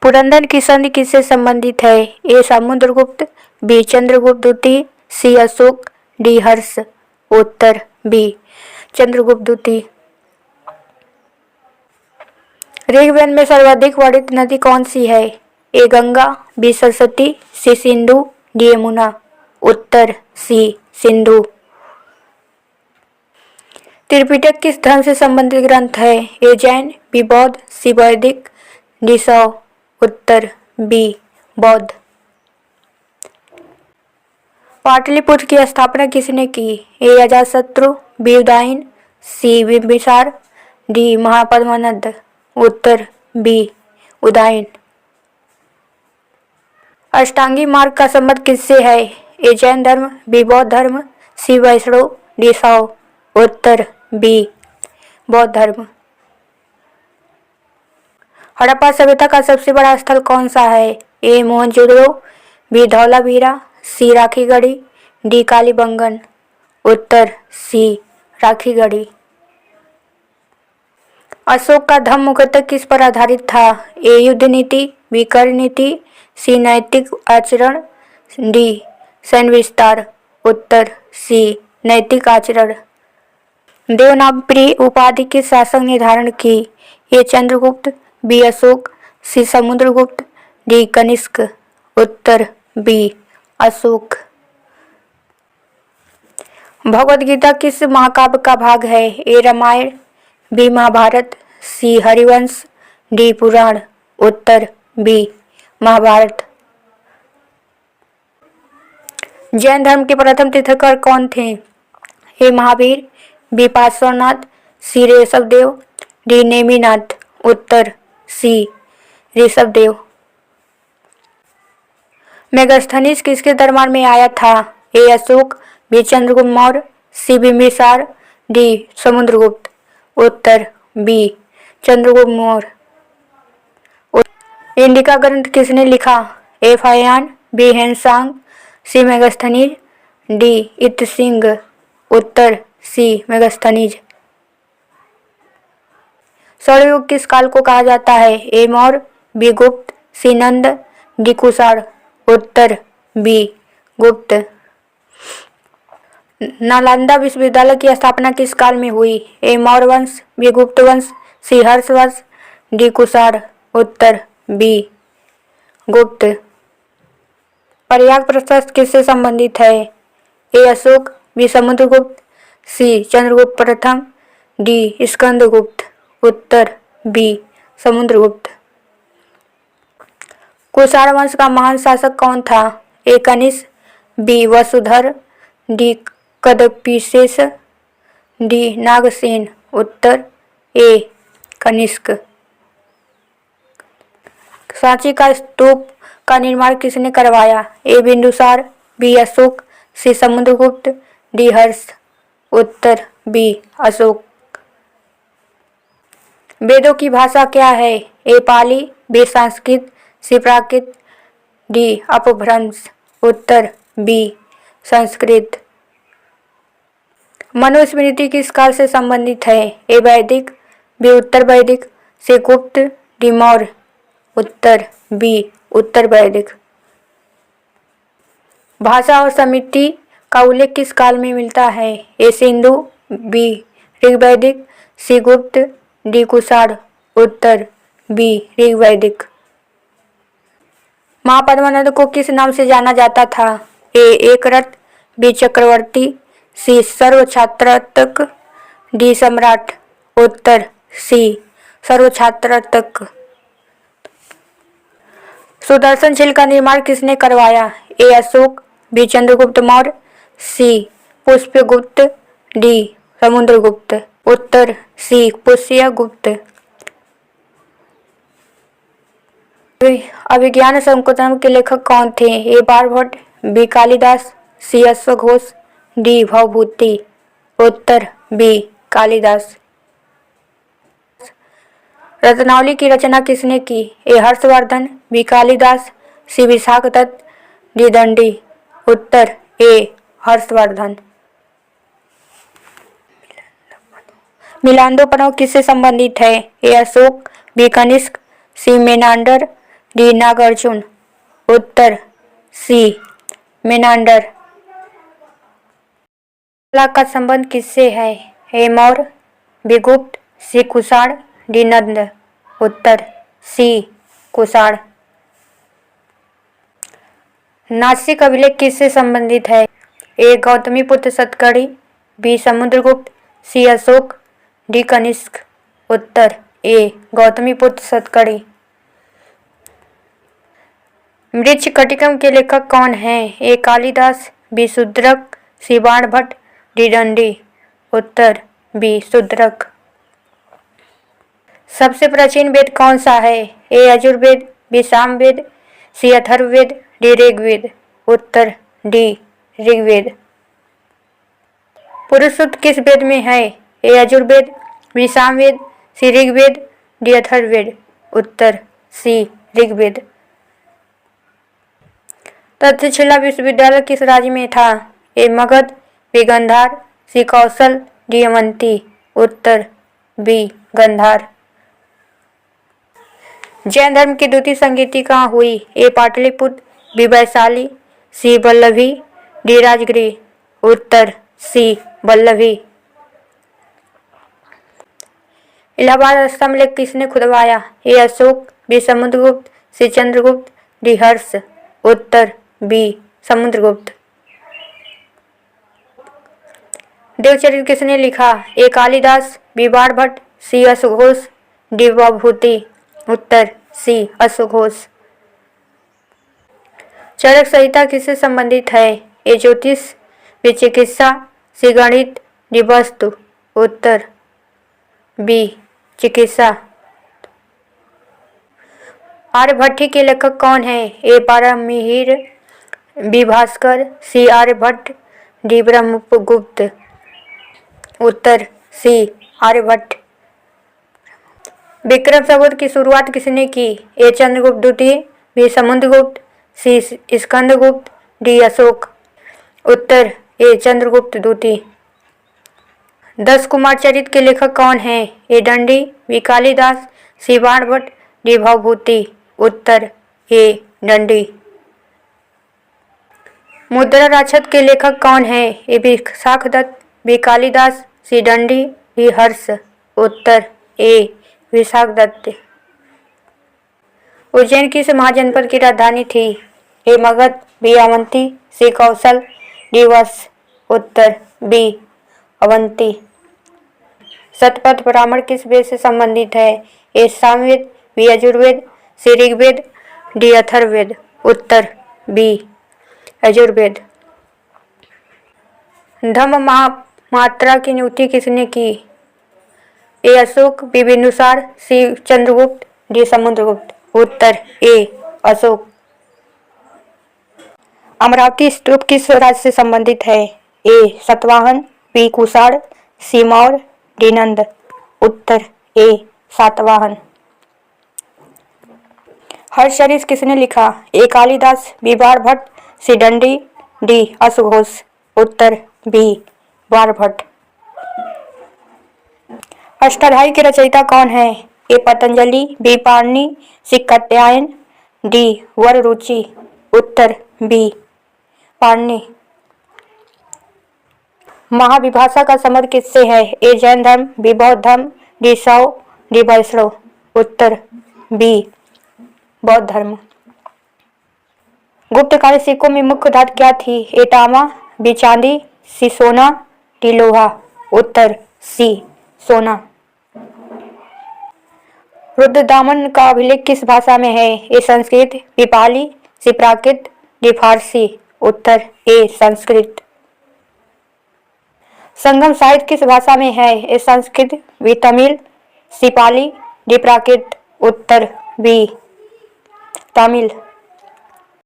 पुरंदर की संधि किससे संबंधित है? ए समुद्रगुप्त, बी चंद्रगुप्त द्वितीय, सी अशोक, डी हर्ष। उत्तर बी चंद्रगुप्त द्वितीय। ऋग्वेद में सर्वाधिक वर्णित नदी कौन सी है? ए गंगा, बी सरस्वती, सी सिंधु, डी यमुना। उत्तर सी सिंधु। त्रिपिटक किस धर्म से संबंधित ग्रंथ है? ए जैन, बी बौद्ध, सी वैदिक, डी शैव। उत्तर बी बौद्ध। पाटलिपुत्र की स्थापना किसने की? ए अजातशत्रु, बी उदयन, सी बिंबिसार, डी महापद्मानंद। उत्तर बी उदयन। अष्टांगी मार्ग का संबंध किससे है? ए जैन धर्म, बी बौद्ध धर्म, सी वैष्णव, डी शैव। उत्तर बी बौद्ध धर्म। हड़प्पा सभ्यता का सबसे बड़ा स्थल कौन सा है? ए मोहनजोदड़ो, बी धौलावीरा, सी राखीगढ़ी, डी कालीबंगन। उत्तर सी राखीगढ़ी। अशोक का धम्म मुख्यतः किस पर आधारित था? ए युद्ध नीति, बी कर नीति, सी नैतिक आचरण, डी सैन्य विस्तार। उत्तर सी नैतिक आचरण। देवनागरी उपाधि किस शासक ने धारण की? A Chandragupta, B Ashoka, C Samudragupta, D Kanishka. Uttar B Ashok. Bhagavad Gita किस महाकाव्य का भाग है? ए रामायण, बी महाभारत, सी हरिवंश, डी पुराण। उत्तर बी महाभारत। जैन धर्म के प्रथम तीर्थंकर कौन थे? ए महावीर, बी पार्श्वनाथ, सी ऋषभदेव, डी नेमिनाथ। उत्तर सी ऋषभदेव। मेगास्थनीज किसके दरबार में आया था? ए अशोक, बी चंद्रगुप्त मौर्य, सी बिंबिसार, डी समुद्रगुप्त। उत्तर बी चंद्रगुप्त मौर्य। इंडिका ग्रंथ किसने लिखा? ए फाहियान, बी ह्वेनसांग, सी मेगास्थनीज, डी इत्सिंग। उत्तर सी मेगास्थनीज। स्वर्णयुग किस काल को कहा जाता है? ए मौर्य, बी गुप्त, सी नंद, डी कुषाण। उत्तर बी गुप्त। नालंदा विश्वविद्यालय की स्थापना किस काल में हुई? ए मौर्य वंश, बी गुप्त वंश, सी हर्ष वंश, डी कुषाण। उत्तर बी गुप्त। प्रयाग प्रशस्त किससे संबंधित है? A Ashoka, B Samudragupta, C Chandragupta प्रथम, डी स्कंदगुप्त। उत्तर बी समुद्रगुप्त। कुषाण वंश का महान शासक कौन था? A Kanishka, B Vasudhar, D Kadambisen, D Nagasena. उत्तर ए कनिष्क। सांची का स्तूप का निर्माण किसने करवाया? A Bindusara, B Ashoka, C Samudragupta, D Harsha. उत्तर बी अशोक। वेदों की भाषा क्या है? A Pali, B Sanskrit, C Prakrit, D Apabhramsha. उत्तर बी संस्कृत। मनुस्मृति किस काल से संबंधित है? ए वैदिक, बी उत्तर वैदिक, सी गुप्त, डी मौर्य। उत्तर बी उत्तर वैदिक। भाषा और समिति का उल्लेख किस काल में मिलता है? ए सिंधु, बी ऋग्वैदिक, सी गुप्त, डी कुषाण। उत्तर बी ऋग्वैदिक। महापद्मानंद को किस नाम से जाना जाता था? ए एकरथ, बी चक्रवर्ती, सी सर्वछात्रतक, डी सम्राट। उत्तर सी सर्वछात्रतक। सुदर्शनशील का निर्माण किसने करवाया? ए अशोक, बी चंद्रगुप्त मौर्य, सी पुष्यगुप्त, डी समुद्रगुप्त। उत्तर सी पुष्यगुप्त। अभिज्ञान शकुंतलम के लेखक कौन थे? ए बाणभट्ट, बी कालिदास, सी अश्वघोष, डी भवभूति। उत्तर बी कालिदास। रत्नावली की रचना किसने की? ए हर्षवर्धन, बी कालिदास, सी विशाखदत्त, डी दंडी। उत्तर ए हर्षवर्धन। मिलांदो पर्व किससे संबंधित है? A Ashoka, B Kanishka, C Menander, D Nagarjuna, Uttar C Menander. कला का संबंध किससे है? ए मौर्य, बी गुप्त, सी कुषाण, डी नंद, उत्तर सी कुषाण। नासिक अभिलेख किससे संबंधित है? ए गौतमीपुत्र सतकर्णी, बी समुद्रगुप्त, सी अशोक, डी कनिष्क, उत्तर ए गौतमीपुत्र सतकर्णी। मृच्छकटिकम के लेखक कौन हैं? ए कालिदास, बी शूद्रक, सी बाणभट्ट, डी दंडी, उत्तर बी शूद्रक। सबसे प्राचीन वेद कौन सा है? ए यजुर्वेद, बी सामवेद, सी अथर्ववेद, डी ऋग्वेद, उत्तर डी ऋग्वेद। पुरुष सूक्त किस वेद में है? ए यजुर्वेद, बी सामवेद, सी ऋग्वेद, डी अथर्ववेद, उत्तर सी ऋग्वेद। तक्षशिला विश्वविद्यालय किस राज्य में था? ए मगध, बी गांधार, सी कौशल, डी अवंती, उत्तर बी गांधार। जैन धर्म की द्वितीय संगीति कहाँ हुई? ए पाटलिपुत्र, बी वैशाली, सी वल्लभी, डी राजगृह, उत्तर सी वल्लभी। इलाहाबाद स्तंभलेख किसने खुदवाया? ए Ashoka, B Samudragupta, C Chandragupta, D Harsha, उत्तर बी समुद्रगुप्त। देवचरित किसने लिखा? ए कालिदास, बी बाणभट्ट, सी अश्वघोष, डी विभूति, उत्तर सी अश्वघोष। चरक संहिता किससे संबंधित है? ए ज्योतिष, बी चिकित्सा, सी गणित, डी वास्तु, उत्तर बी चिकित्सा। आर्यभट्टी के लेखक कौन है? A Varahamihira, B Bhaskara, C Aryabhata, D Brahmagupta, उत्तर सी आर्यभट्ट। विक्रम संवत की शुरुआत किसने की? ए चंद्रगुप्त द्वितीय, B Samudragupta, C Skandagupta, D Ashoka, उत्तर ए चंद्रगुप्त द्वितीय। 10 कुमार चरित के लेखक कौन हैं? A Dandi, B Kalidasa, C Banabhatta, D Bhavabhuti, उत्तर ए दंडी। मुद्रा राक्षस के लेखक कौन हैं? A Vishakhadatta, B Kalidasa, C Dandi, D Harsha, उत्तर ए विशाखदत्त। उज्जैन किस महाजनपद की राजधानी थी? ए मगध, बी अवंती, सी कौशल, डी वश, उत्तर बी अवंती। शतपथ ब्राह्मण किस वेद से संबंधित है? ए सामवेद, बी यजुर्वेद, सी ऋग्वेद, डी अथर्ववेद, उत्तर बी यजुर्वेद। धम्म महामात्रा की नियुक्ति किसने की? ए अशोक, बी बिंदुसार, सी चंद्रगुप्त, डी समुद्रगुप्त, उत्तर ए अशोक। अमरावती स्तूप किस राज्य से संबंधित है? ए सातवाहन, बी कुषाण, सी मौर्य, डी नंद, उत्तर ए सातवाहन। हर्षचरित किसने लिखा? ए कालिदास, बी बाणभट्ट, सी दंडी, डी अश्वघोष, उत्तर बी बाणभट्ट। अष्टाध्यायी के रचयिता कौन है? ए पतंजलि, बी पाणिनि, सी कात्यायन, डी वररुचि, उत्तर बी पाणिनि। महाविभाषा का संबंध किससे है? ए जैन धर्म, बी बौद्ध धर्म, डी शैव, डी वैष्णव, उत्तर बी बौद्ध धर्म। गुप्तकालीन सिक्कों में मुख्य धातु क्या थी? ए तांबा, बी चांदी, सी सोना, डी लोहा, उत्तर सी सोना। रुद्रदामन का अभिलेख किस भाषा में है? ए संस्कृत, बी पाली, सी प्राकृत, डी फारसी, उत्तर ए संस्कृत। संगम साहित्य किस भाषा में है? ए संस्कृत, बी तमिल, सी पाली, डी प्राकृत, उत्तर बी तमिल।